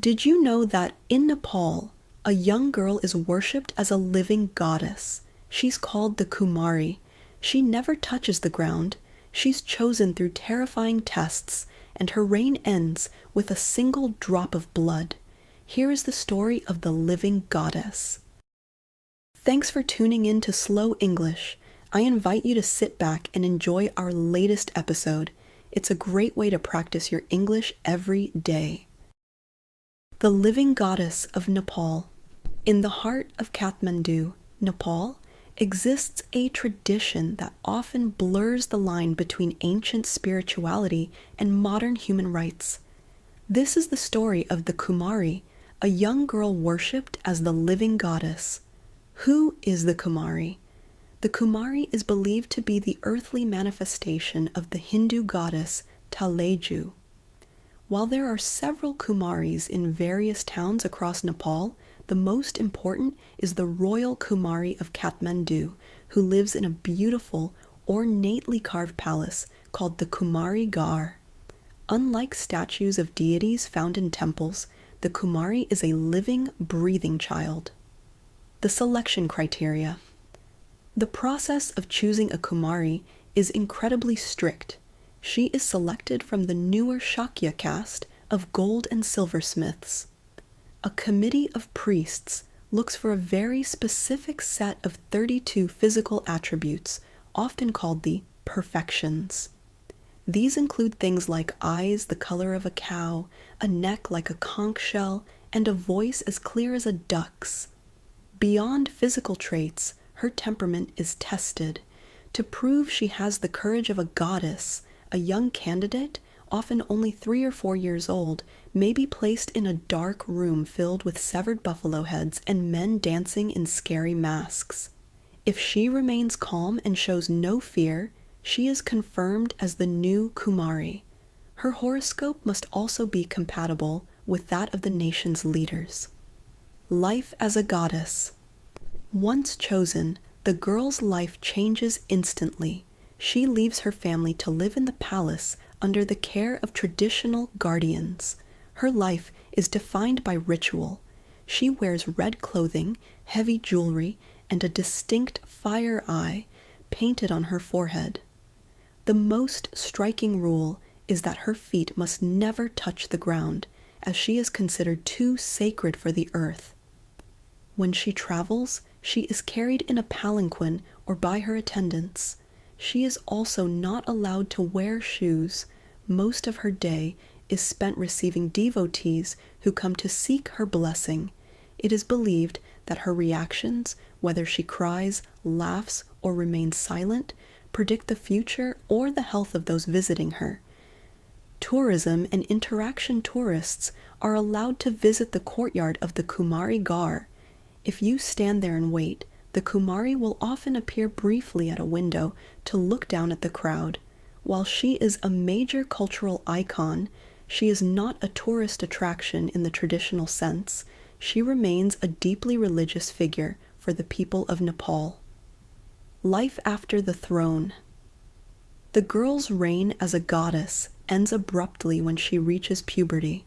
Did you know that in Nepal, a young girl is worshipped as a living goddess? She's called the Kumari. She never touches the ground. She's chosen through terrifying tests, and her reign ends with a single drop of blood. Here is the story of the living goddess. Thanks for tuning in to Slow English. I invite you to sit back and enjoy our latest episode. It's a great way to practice your English every day. The living goddess of Nepal. In the heart of Kathmandu, Nepal, exists a tradition that often blurs the line between ancient spirituality and modern human rights. This is the story of the Kumari, a young girl worshipped as the living goddess. Who is the Kumari? The Kumari is believed to be the earthly manifestation of the Hindu goddess Taleju. While there are several Kumaris in various towns across Nepal, the most important is the royal Kumari of Kathmandu, who lives in a beautiful, ornately carved palace called the Kumari Ghar. Unlike statues of deities found in temples, the Kumari is a living, breathing child. The selection criteria. The process of choosing a Kumari is incredibly strict. She is selected from the newer Shakya caste of gold and silversmiths. A committee of priests looks for a very specific set of 32 physical attributes, often called the perfections. These include things like eyes the color of a cow, a neck like a conch shell, and a voice as clear as a duck's. Beyond physical traits, her temperament is tested. To prove she has the courage of a goddess, a young candidate, often only 3 or 4 years old, may be placed in a dark room filled with severed buffalo heads and men dancing in scary masks. If she remains calm and shows no fear, she is confirmed as the new Kumari. Her horoscope must also be compatible with that of the nation's leaders. Life as a goddess. Once chosen, the girl's life changes instantly. She leaves her family to live in the palace under the care of traditional guardians. Her life is defined by ritual. She wears red clothing, heavy jewelry, and a distinct fire eye painted on her forehead. The most striking rule is that her feet must never touch the ground, as she is considered too sacred for the earth. When she travels, she is carried in a palanquin or by her attendants. She is also not allowed to wear shoes. Most of her day is spent receiving devotees who come to seek her blessing. It is believed that her reactions, whether she cries, laughs, or remains silent, predict the future or the health of those visiting her. Tourism and interaction tourists are allowed to visit the courtyard of the Kumari Ghar. If you stand there and wait, the Kumari will often appear briefly at a window to look down at the crowd. While she is a major cultural icon, she is not a tourist attraction in the traditional sense. She remains a deeply religious figure for the people of Nepal. Life after the throne. The girl's reign as a goddess ends abruptly when she reaches puberty.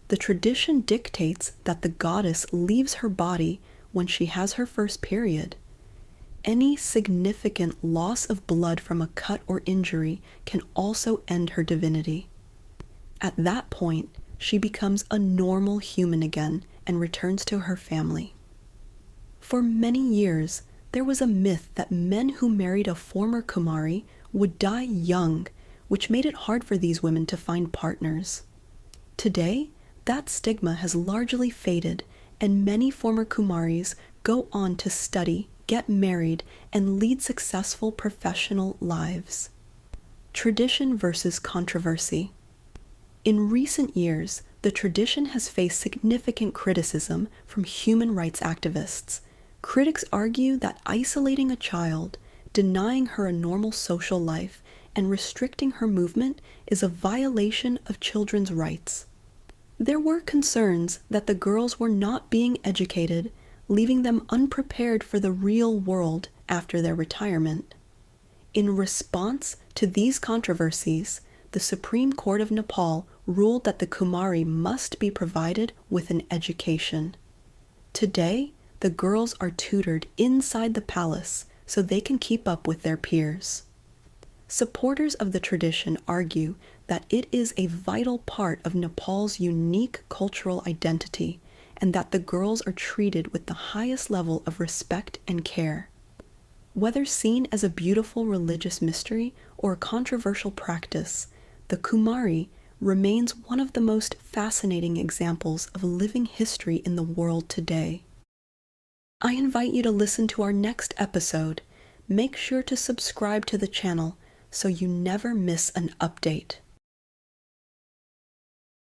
The tradition dictates that the goddess leaves her body when she has her first period. Any significant loss of blood from a cut or injury can also end her divinity. At that point, she becomes a normal human again and returns to her family. For many years, there was a myth that men who married a former Kumari would die young, which made it hard for these women to find partners. Today, that stigma has largely faded, and many former Kumaris go on to study, get married, and lead successful professional lives. Tradition versus controversy. In recent years, the tradition has faced significant criticism from human rights activists. Critics argue that isolating a child, denying her a normal social life, and restricting her movement is a violation of children's rights. There were concerns that the girls were not being educated, leaving them unprepared for the real world after their retirement. In response to these controversies, the Supreme Court of Nepal ruled that the Kumari must be provided with an education. Today, the girls are tutored inside the palace so they can keep up with their peers. Supporters of the tradition argue that it is a vital part of Nepal's unique cultural identity and that the girls are treated with the highest level of respect and care. Whether seen as a beautiful religious mystery or a controversial practice, the Kumari remains one of the most fascinating examples of living history in the world today. I invite you to listen to our next episode. Make sure to subscribe to the channel so you never miss an update.